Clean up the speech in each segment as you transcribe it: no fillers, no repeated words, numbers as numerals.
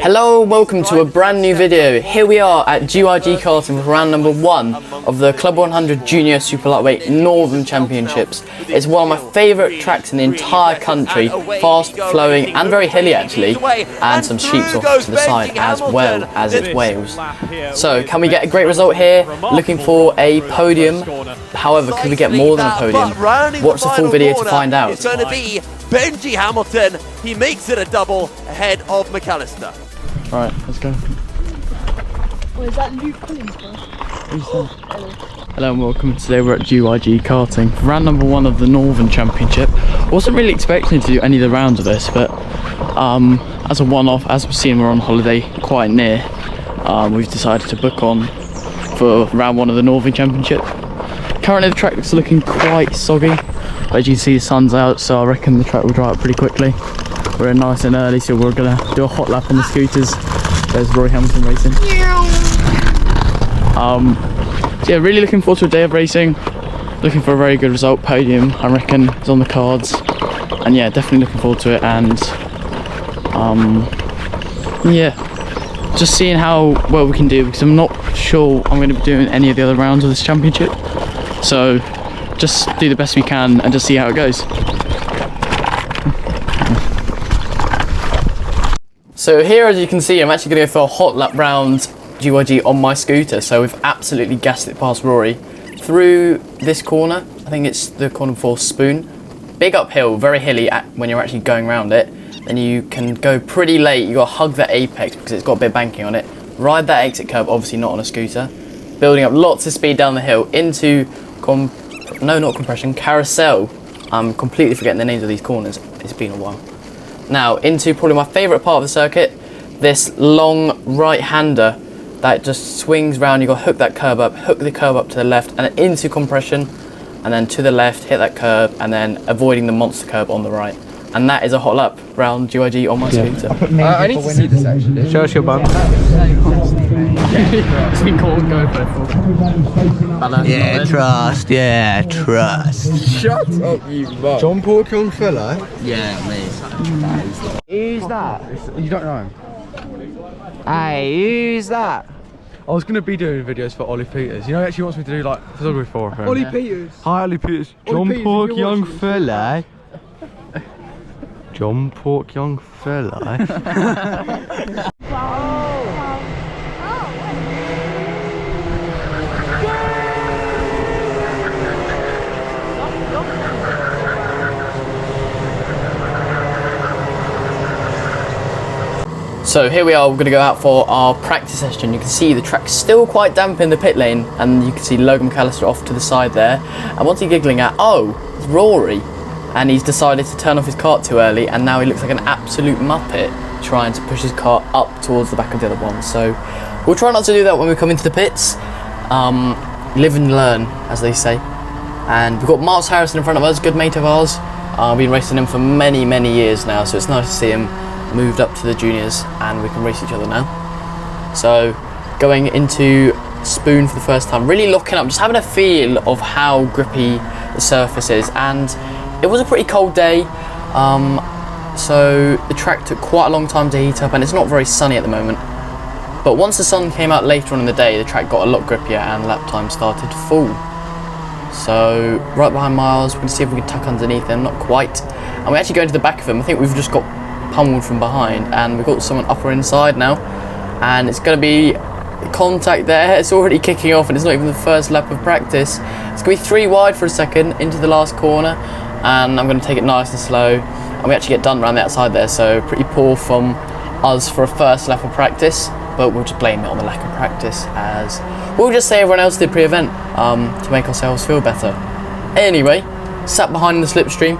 Hello, welcome to a brand new video. Here we are at GYG karting for round number 1 of the Club 100 Junior Super Lightweight Northern Championships. It's one of my favourite tracks in the entire country, fast, flowing and very hilly actually, and some sheeps off to the side as well as it's Wales. So can we get a great result here? Looking for a podium, however can we get more than a podium? Watch the full video to find out. It's going to be Benji Hamilton. He makes it a double ahead of McAllister. Alright, let's go. Oh, is that Luke Collins, bro? Hello and welcome. Today we're at GYG karting, round number 1 of the Northern Championship. I wasn't really expecting to do any of the rounds of this, but as a one-off, as we've seen we're on holiday quite near, we've decided to book on for round 1 of the Northern Championship. Currently the track is looking quite soggy, but as you can see the sun's out, so I reckon the track will dry up pretty quickly. We're in nice and early, so we're gonna do a hot lap on the scooters. There's Roy Hamilton racing. So yeah, really looking forward to a day of racing. Looking for a very good result, podium I reckon is on the cards. And yeah, definitely looking forward to it, and yeah, just seeing how well we can do, because I'm not sure I'm going to be doing any of the other rounds of this championship. So just do the best we can and just see how it goes. So here, as you can see, I'm actually going to go for a hot lap round GYG on my scooter. So we've absolutely gassed it past Rory through this corner. I think it's the corner for Spoon. Big uphill, very hilly when you're actually going around it. Then you can go pretty late. You got to hug that apex because it's got a bit of banking on it. Ride that exit curb, obviously not on a scooter. Building up lots of speed down the hill into carousel. I'm completely forgetting the names of these corners. It's been a while. Now into probably my favourite part of the circuit, this long right-hander that just swings round. You got to hook that curb up, hook the curb up to the left, and then into compression, and then to the left, hit that curb, and then avoiding the monster curb on the right. And that is a hot lap round GYG on my scooter. I need to see this actually. Show us your bum. Yeah, trust. Yeah, trust. Shut up, you bum. John Pork young fella? Yeah, mate. Who's that? You don't know him? Hey, who's that? I was going to be doing videos for Ollie Peters. You know, he actually wants me to do like photography for him. Ollie Peters. Hi, Ollie Peters. John Peters, Pork young fella. John Pork young fella. So here we are, we're going to go out for our practice session. You can see the track's still quite damp in the pit lane, and you can see Logan McAllister off to the side there. And what's he giggling at? Oh, it's Rory. And he's decided to turn off his cart too early, and now he looks like an absolute muppet trying to push his cart up towards the back of the other one. So we'll try not to do that when we come into the pits. Live and learn, as they say. And we've got Miles Harrison in front of us, good mate of ours. I've been racing him for many, many years now, so it's nice to see him moved up to the juniors and we can race each other now. So going into Spoon for the first time, really locking up, just having a feel of how grippy the surface is. And it was a pretty cold day, so the track took quite a long time to heat up, and it's not very sunny at the moment. But once the sun came out later on in the day, the track got a lot grippier and lap time started to fall. So right behind Miles, we're going to see if we can tuck underneath him, not quite. And we actually go into the back of him. I think we've just got pummeled from behind, and we've got someone up or inside now, and it's going to be contact there. It's already kicking off, and it's not even the first lap of practice. It's going to be 3 wide for a second into the last corner, and I'm going to take it nice and slow, and we actually get done around the outside there, so pretty poor from us for a first lap of practice, but we'll just blame it on the lack of practice, as we'll just say everyone else did pre-event to make ourselves feel better. Anyway, sat behind in the slipstream,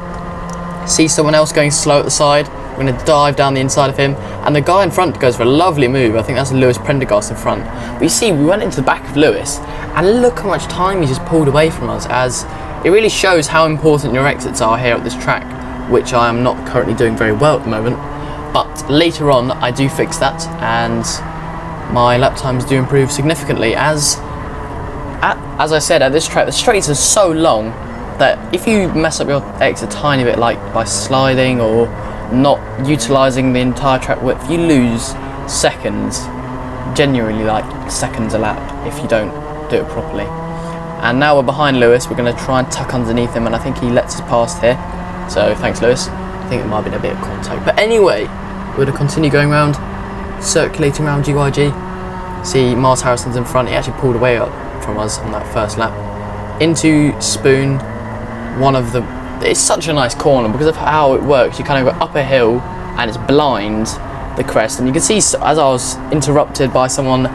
see someone else going slow at the side. We're going to dive down the inside of him, and the guy in front goes for a lovely move. I think that's Lewis Prendergast in front. But you see, we went into the back of Lewis, and look how much time he just pulled away from us, as it really shows how important your exits are here at this track, which I am not currently doing very well at the moment. But later on, I do fix that, and my lap times do improve significantly, as I said, at this track, the straights are so long that if you mess up your exit a tiny bit, like by sliding or not utilising the entire track width, you lose seconds, genuinely like seconds a lap if you don't do it properly. And now we're behind Lewis. We're going to try and tuck underneath him, and I think he lets us past here. So thanks, Lewis. I think it might have been a bit of contact. But anyway, we're going to continue going around, circulating around GYG. See, Miles Harrison's in front. He actually pulled away up from us on that first lap. Into Spoon, it's such a nice corner because of how it works. You kind of go up a hill and it's blind, the crest, and you can see as I was interrupted by someone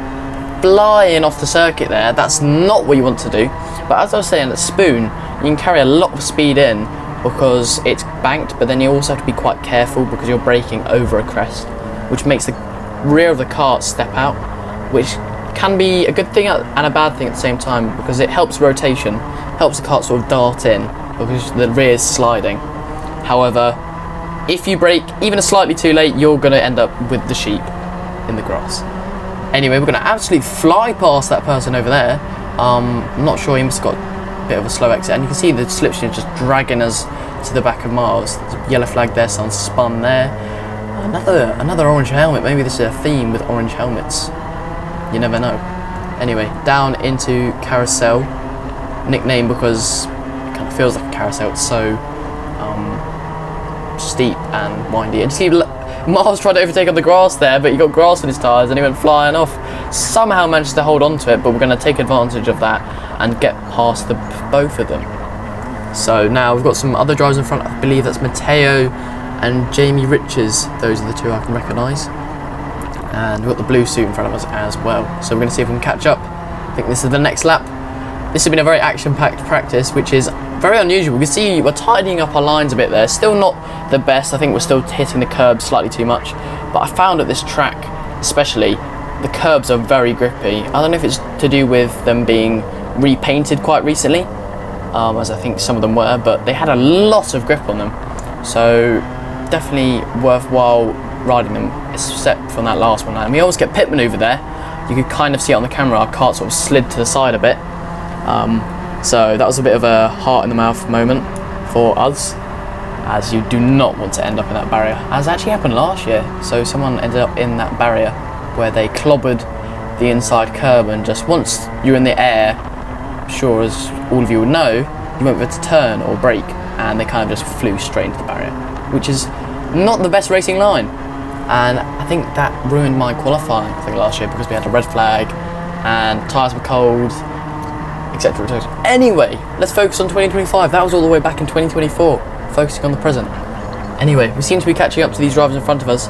flying off the circuit there, that's not what you want to do. But as I was saying, at Spoon, you can carry a lot of speed in because it's banked, but then you also have to be quite careful because you're braking over a crest, which makes the rear of the kart step out, which can be a good thing and a bad thing at the same time because it helps rotation, helps the kart sort of dart in because the rear is sliding. However, if you brake even slightly too late, you're going to end up with the sheep in the grass. Anyway, we're going to absolutely fly past that person over there. I'm not sure, he must have got a bit of a slow exit, and you can see the slipstream just dragging us to the back of Miles. There's a yellow flag there, someone spun there. Another orange helmet. Maybe this is a theme with orange helmets. You never know. Anyway, down into Carousel, nickname because it kind of feels like a carousel. It's so steep and windy. And see, Miles tried to overtake on the grass there, but he got grass in his tyres and he went flying off. Somehow managed to hold on to it, but we're going to take advantage of that and get past both of them. So now we've got some other drivers in front. I believe that's Matteo and Jamie Riches. Those are the two I can recognise. And we've got the blue suit in front of us as well. So we're going to see if we can catch up. I think this is the next lap. This has been a very action-packed practice, which is very unusual. You can see we're tidying up our lines a bit there. Still not the best. I think we're still hitting the curbs slightly too much. But I found at this track, especially, the curbs are very grippy. I don't know if it's to do with them being repainted quite recently, as I think some of them were, but they had a lot of grip on them. So definitely worthwhile riding them, except from that last one. And we always get pit maneuver there. You could kind of see it on the camera. Our kart sort of slid to the side a bit. So that was a bit of a heart in the mouth moment for us, as you do not want to end up in that barrier, as actually happened last year. So someone ended up in that barrier where they clobbered the inside curb, and just once you're in the air, sure as all of you would know, you won't be able to turn or brake, and they kind of just flew straight into the barrier, which is not the best racing line. And I think that ruined my qualifying, I think, last year, because we had a red flag and tyres were cold, etc. Anyway, let's focus on 2025. That was all the way back in 2024, focusing on the present. Anyway, we seem to be catching up to these drivers in front of us,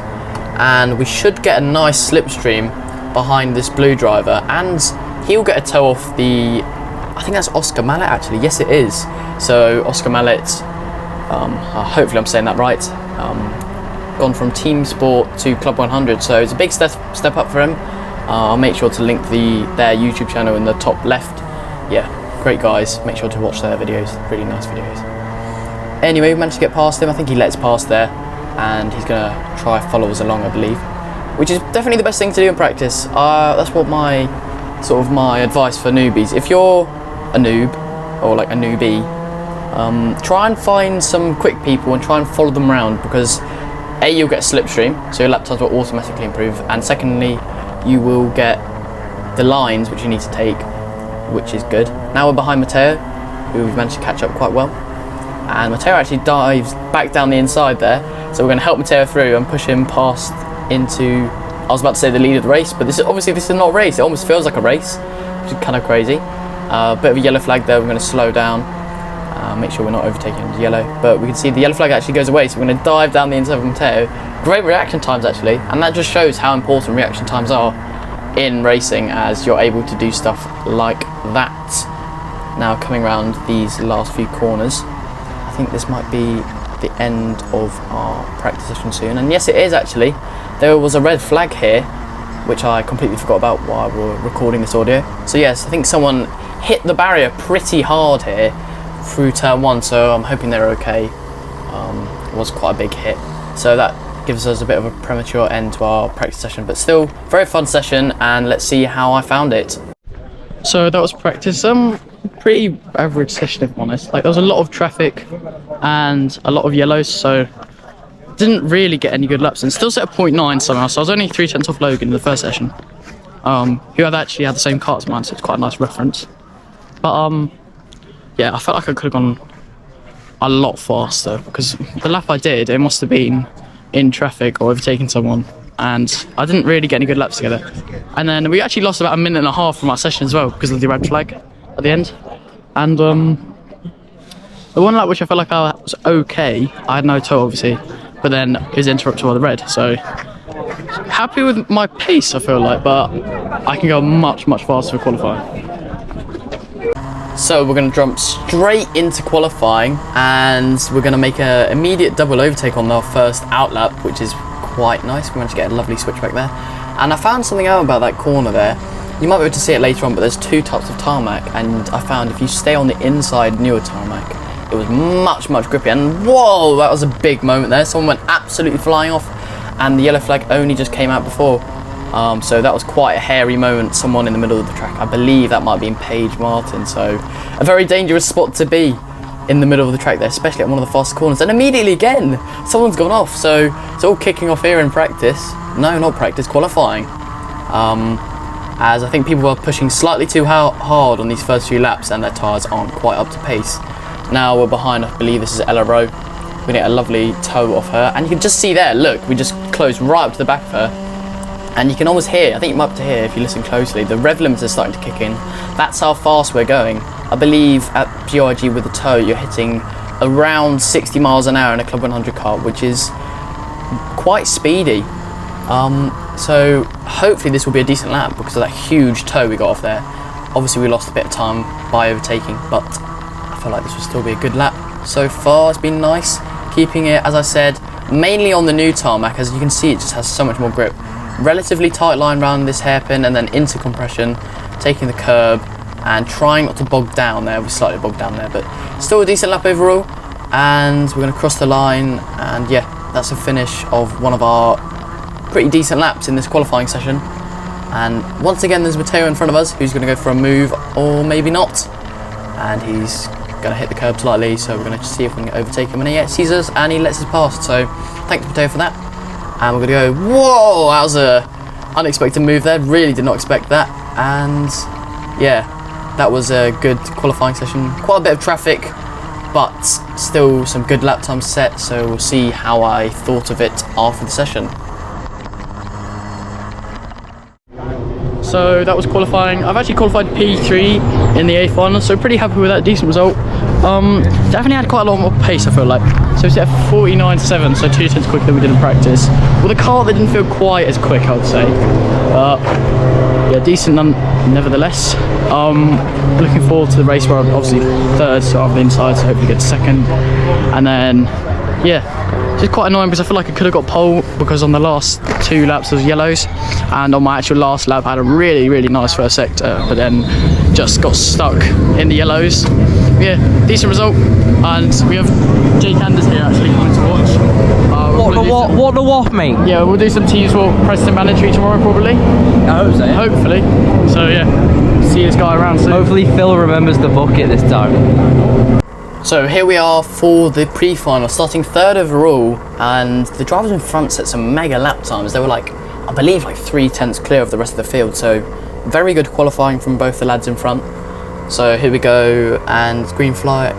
and we should get a nice slipstream behind this blue driver, and he'll get a toe off the, I think that's Oscar Mallet actually. Yes, it is. So Oscar Mallet, hopefully I'm saying that right, gone from Team Sport to Club 100, so it's a big step up for him. I'll make sure to link their YouTube channel in the top left. Yeah, great guys, make sure to watch their videos, really nice videos. Anyway, we managed to get past him. I think he lets past there, and he's going to try follow us along, I believe, which is definitely the best thing to do in practice. That's what my advice for newbies. If you're a noob, or like a newbie, try and find some quick people and try and follow them around, because A, you'll get a slipstream, so your lap times will automatically improve, and secondly, you will get the lines which you need to take, which is good. Now we're behind Matteo, who we've managed to catch up quite well, and Matteo actually dives back down the inside there, so we're going to help Matteo through and push him past into, I was about to say the lead of the race, but this is not a race. It almost feels like a race, which is kind of crazy. Bit of a yellow flag there. We're going to slow down, make sure we're not overtaking into yellow, but we can see the yellow flag actually goes away, so we're going to dive down the inside of Matteo. Great reaction times actually, and that just shows how important reaction times are in racing, as you're able to do stuff like that. Now coming around these last few corners, I think this might be the end of our practice session soon, and yes it is actually. There was a red flag here, which I completely forgot about while we were recording this audio. So yes, I think someone hit the barrier pretty hard here through turn 1, so I'm hoping they're okay. It was quite a big hit, so that gives us a bit of a premature end to our practice session, but still very fun session, and let's see how I found it. So that was practice. Pretty average session if I'm honest. Like, there was a lot of traffic and a lot of yellows, so didn't really get any good laps and still set a 0.9 somehow, so I was only 3/10 off Logan in the first session, who had actually had the same car as mine, so it's quite a nice reference. But yeah, I felt like I could have gone a lot faster, because the lap I did, it must have been in traffic or overtaking someone, and I didn't really get any good laps together. And then we actually lost about 1.5 minutes from our session as well because of the red flag at the end. And the one lap which I felt like I was okay, I had no toe obviously, but then it was interrupted by the red, so happy with my pace I feel like, but I can go much faster for qualifying. So we're going to jump straight into qualifying, and we're going to make an immediate double overtake on our first out lap, which is quite nice. We managed to get a lovely switchback there, and I found something out about that corner there. You might be able to see it later on, but there's 2 types of tarmac, and I found if you stay on the inside newer tarmac, it was much grippier. And whoa, that was a big moment there. Someone went absolutely flying off, and the yellow flag only just came out before. So that was quite a hairy moment. Someone in the middle of the track, I believe that might have been Paige Martin. So a very dangerous spot to be in the middle of the track there, especially at one of the fast corners. And immediately again, someone's gone off. So it's all kicking off here in practice. No, not practice, qualifying. As I think people were pushing slightly too hard on these first few laps, and their tyres aren't quite up to pace. Now we're behind, I believe this is Ella Rowe. We're gonna get a lovely toe off her, and you can just see there, look, we just closed right up to the back of her. And you can almost hear, I think you might be able to hear if you listen closely, the rev limiter is starting to kick in. That's how fast we're going. I believe at GYG with the toe, you're hitting around 60 miles an hour in a Club 100 car, which is quite speedy. So hopefully this will be a decent lap because of that huge toe we got off there. Obviously we lost a bit of time by overtaking, but I feel like this will still be a good lap. So far it's been nice, keeping it, as I said, mainly on the new tarmac. As you can see, it just has so much more grip. Relatively tight line around this hairpin, and then into compression, taking the curb and trying not to bog down there. We slightly bogged down there, but still a decent lap overall. And we're going to cross the line, and yeah, that's a finish of one of our pretty decent laps in this qualifying session. And once again, there's Matteo in front of us, who's going to go for a move, or maybe not. And he's going to hit the curb slightly, so we're going to see if we can overtake him when he sees us and he lets us past. So thanks Matteo for that. And we're going to go, whoa, that was a unexpected move there. Really did not expect that. And yeah, that was a good qualifying session. Quite a bit of traffic, but still some good lap times set. So we'll see how I thought of it after the session. So that was qualifying. I've actually qualified P3 in the A final, so pretty happy with that, decent result. Definitely had quite a lot more pace, I feel like. So we set 49.7, so 2 tenths quicker than we did in practice. With a car that didn't feel quite as quick, I would say. Yeah, decent nevertheless. Looking forward to the race where I'm obviously third, so I'm inside, so hopefully get second. And then, yeah. It's quite annoying because I feel like I could have got pole because on the last 2 laps there was yellows, and on my actual last lap I had a really nice first sector, but then just got stuck in the yellows. Yeah, decent result, and we have Jake Anders here actually coming to watch. What the what, mate? Yeah, we'll do some teams for Preston Mandatory tomorrow probably. I hope so. Hopefully. So yeah, see this guy around soon. Hopefully Phil remembers the bucket this time. So here we are for the pre-final, starting third overall, and the drivers in front set some mega lap times. They were like, I believe like 3 tenths clear of the rest of the field, so very good qualifying from both the lads in front. So here we go, and green flag,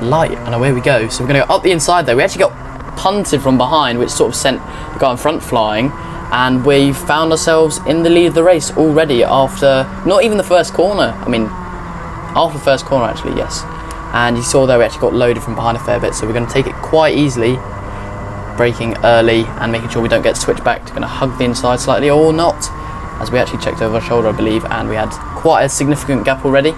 light, and away we go. So we're going to go up the inside there. We actually got punted from behind, which sort of sent the guy in front flying, and we found ourselves in the lead of the race already after, not even the first corner. I mean, after the first corner actually, yes. And you saw there we actually got loaded from behind a fair bit, so we're going to take it quite easily, braking early and making sure we don't get switched back. We're going to hug the inside slightly or not, as we actually checked over our shoulder I believe, and we had quite a significant gap already.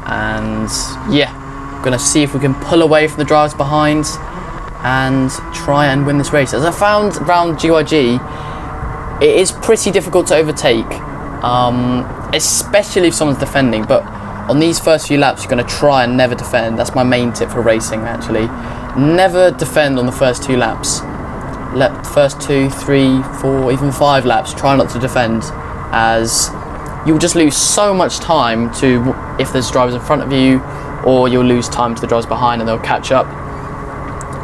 And yeah, we're going to see if we can pull away from the drivers behind and try and win this race. As I found around GYG, it is pretty difficult to overtake, especially if someone's defending, but on these first few laps, you're going to try and never defend. That's my main tip for racing, actually. Never defend on the first 2 laps. First 2, 3, 4, even 5 laps, try not to defend, as you'll just lose so much time to if there's drivers in front of you, or you'll lose time to the drivers behind and they'll catch up.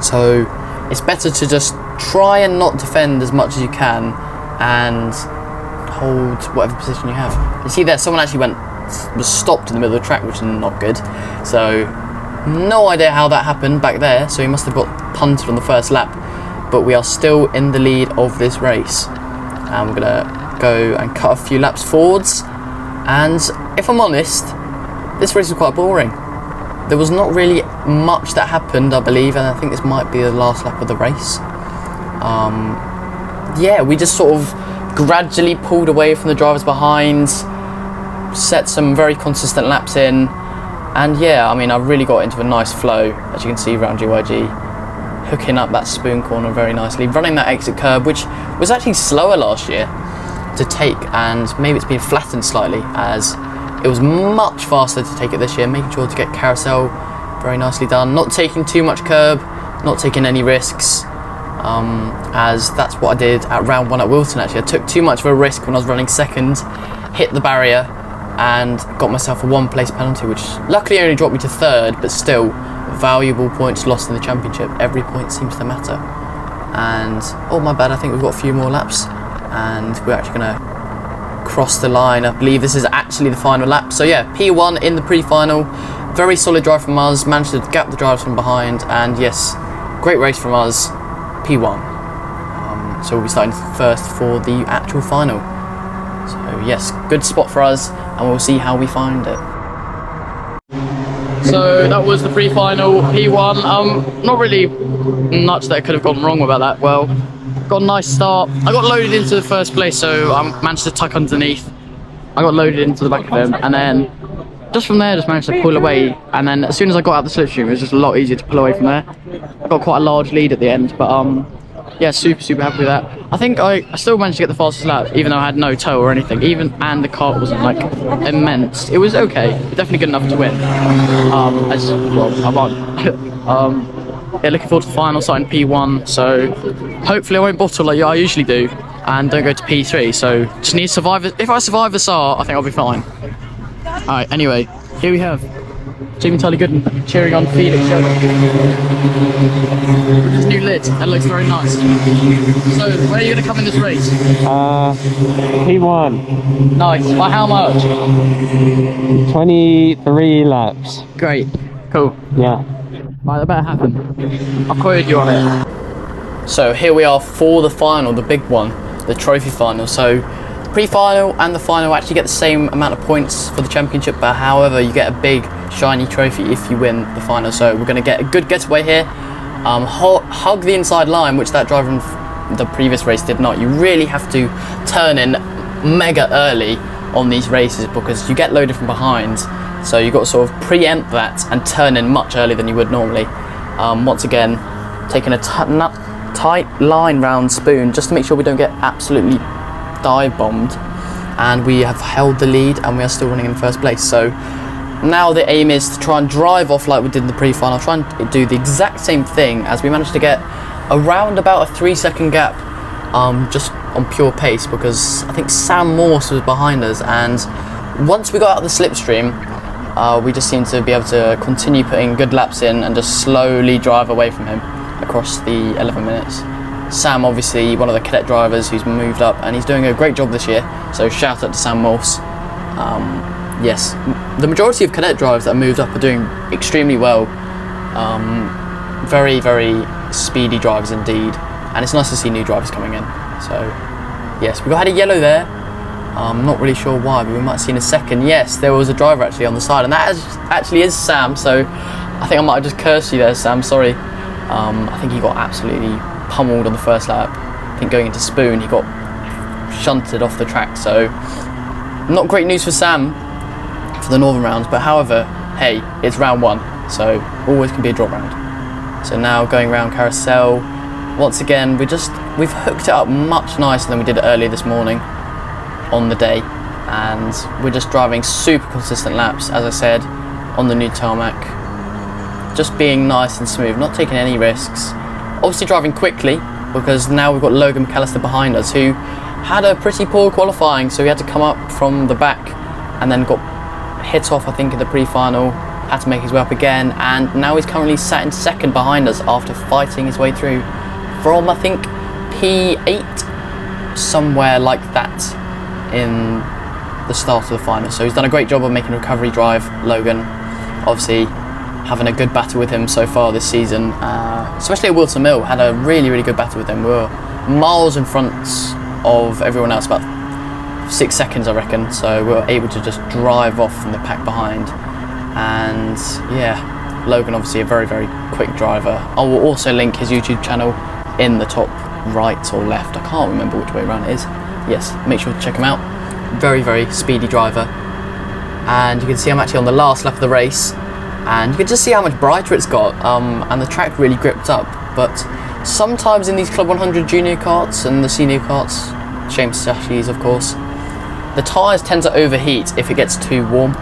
So it's better to just try and not defend as much as you can and hold whatever position you have. You see there, someone actually was stopped in the middle of the track, which is not good. So no idea how that happened back there, so he must have got punted on the first lap, but we are still in the lead of this race, and we're gonna go and cut a few laps forwards. And if I'm honest, this race was quite boring. There was not really much that happened, I believe, and I think this might be the last lap of the race. Yeah, we just sort of gradually pulled away from the drivers behind, set some very consistent laps in, and yeah, I mean, I really got into a nice flow, as you can see around GYG, hooking up that spoon corner very nicely, running that exit curb, which was actually slower last year to take, and maybe it's been flattened slightly as it was much faster to take it this year, making sure to get carousel very nicely done, not taking too much curb, not taking any risks, as that's what I did at round 1 at Wilton. Actually, I took too much of a risk when I was running second, hit the barrier and got myself a 1 place penalty, which luckily only dropped me to 3rd, but still valuable points lost in the championship. Every point seems to matter. And oh my bad, I think we've got a few more laps and we're actually going to cross the line. I believe this is actually the final lap. So yeah, P1 in the pre-final, very solid drive from us, managed to gap the drivers from behind, and yes, great race from us, P1. So we'll be starting first for the actual final. So yes, good spot for us, and we'll see how we find it. So that was the pre-final, P1. Not really much that could have gone wrong about that. Well, got a nice start. I got loaded into the first place, so I managed to tuck underneath. I got loaded into the back of them, and then just from there, just managed to pull away. And then as soon as I got out the slipstream, it was just a lot easier to pull away from there. I got quite a large lead at the end, but yeah, super happy with that. I think I still managed to get the fastest lap, even though I had no toe or anything. And the kart wasn't like immense. It was okay, definitely good enough to win. As well, I won. Yeah, looking forward to the final, starting P1. So hopefully I won't bottle like I usually do, and don't go to P3. So just need to survive it. If I survive the SAR, I think I'll be fine. All right. Anyway, here we have Jamie Tully Gooden cheering on Felix with his new lid. That looks very nice. So, where are you going to come in this race? P1. Nice. By how much? 23 laps. Great. Cool. Yeah. Right, that better happen. I've quoted you on it. So here we are for the final, the big one, the trophy final. So pre-final and the final actually get the same amount of points for the championship, but however you get a big shiny trophy if you win the final. So we're going to get a good getaway here, hug the inside line, which that driver in the previous race did not. You really have to turn in mega early on these races because you get loaded from behind, so you've got to sort of preempt that and turn in much earlier than you would normally. Once again, taking a tight line round spoon just to make sure we don't get absolutely dive bombed, and we have held the lead and we are still running in first place. So now the aim is to try and drive off like we did in the pre-final, try and do the exact same thing as we managed to get around about a 3-second gap just on pure pace, because I think Sam Morse was behind us, and once we got out of the slipstream we just seemed to be able to continue putting good laps in and just slowly drive away from him across the 11 minutes. Sam, obviously one of the cadet drivers who's moved up, and he's doing a great job this year, so shout out to Sam Morse. Yes, the majority of cadet drivers that moved up are doing extremely well. Very speedy drivers indeed, and it's nice to see new drivers coming in. So yes, we had a yellow there. I'm not really sure why, but we might see in a second. Yes, there was a driver actually on the side, and that actually is Sam, so I think I might have just cursed you there, Sam, sorry. I think he got absolutely pummeled on the first lap. I think going into Spoon he got shunted off the track, so not great news for Sam for the northern rounds, but however, hey, it's round 1, so always can be a drop round. So now going round carousel, once again we've hooked it up much nicer than we did earlier this morning on the day, and we're just driving super consistent laps, as I said, on the new tarmac, just being nice and smooth, not taking any risks. Obviously driving quickly, because now we've got Logan McAllister behind us, who had a pretty poor qualifying, so he had to come up from the back and then got hit off, I think, in the pre-final. had to make his way up again, and now he's currently sat in second behind us after fighting his way through from, I think, P8, somewhere like that in the start of the final. So he's done a great job of making a recovery drive, Logan. Obviously having a good battle with him so far this season, especially at Wilton Mill, had a really good battle with him. We were miles in front of everyone else, about 6 seconds I reckon, so we were able to just drive off from the pack behind. And yeah, Logan obviously a very quick driver. I will also link his YouTube channel in the top right or left, I can't remember which way around it is. Yes, make sure to check him out. Very speedy driver. And you can see I'm actually on the last lap of the race, and you can just see how much brighter it's got, and the track really gripped up. But sometimes in these Club 100 junior karts and the senior karts, shame sashes of course, the tyres tend to overheat if it gets too warm,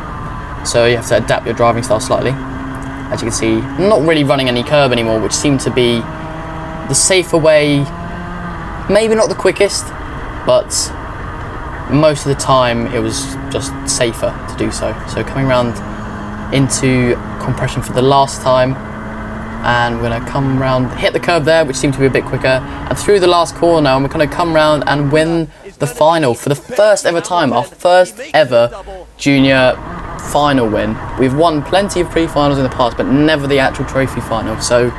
so you have to adapt your driving style slightly. As you can see, I'm not really running any curb anymore, which seemed to be the safer way, maybe not the quickest, but most of the time it was just safer to do so. So coming around into compression for the last time, and we're going to come round, hit the curb there, which seemed to be a bit quicker, and through the last corner, and we're going to come round and win the final for the first ever time, our first ever junior final win. We've won plenty of pre-finals in the past, but never the actual trophy final. So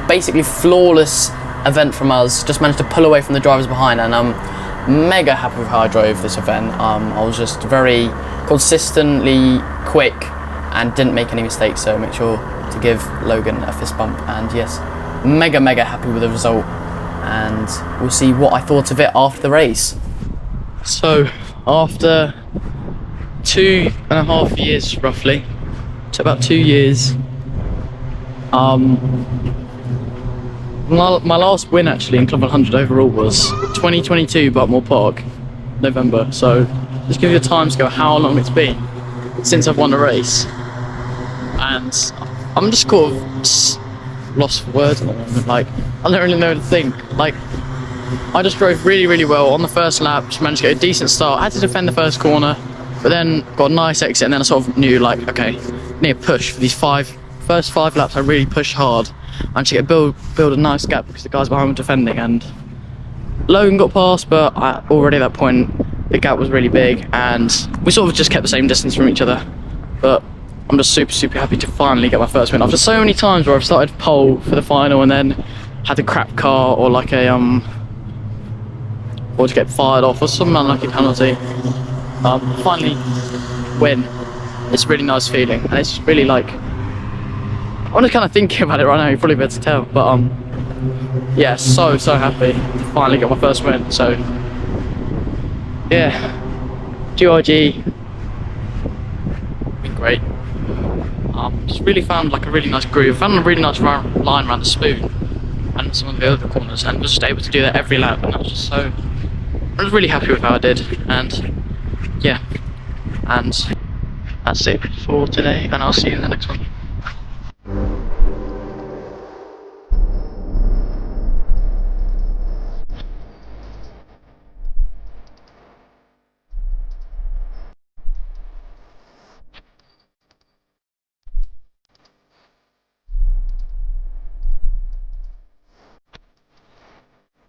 basically flawless event from us, just managed to pull away from the drivers behind, and I'm mega happy with how I drove this event. I was just very consistently quick and didn't make any mistakes, so make sure to give Logan a fist bump. And yes, mega happy with the result, and we'll see what I thought of it after the race. So after 2.5 years roughly, to about 2 years, my last win actually in Club 100 overall was 2022 Buckmore Park, November. So just give you a time scale how long it's been since I've won a race, and I'm just sort of lost for words at the moment. Like, I don't really know what to think. Like, I just drove really well on the first lap, just managed to get a decent start. I had to defend the first corner, but then got a nice exit, and then I sort of knew, like, okay, I need to push for these first five laps. I really pushed hard. Managed to build a nice gap because the guys behind were defending, and Logan got past, but already at that point the gap was really big, and we sort of just kept the same distance from each other. But I'm just super happy to finally get my first win after so many times where I've started pole for the final and then had a crap car or like a or to get fired off or some unlucky penalty. Finally win. It's a really nice feeling, and it's really like, I'm just kind of thinking about it right now, you're probably better to tell, but yeah, so happy to finally get my first win. So yeah, GYG, been great. Just really found like a really nice groove, found a really nice line around the spoon and some of the other corners, and was just able to do that every lap, and I was really happy with how I did. And yeah, and that's it for today, and I'll see you in the next one.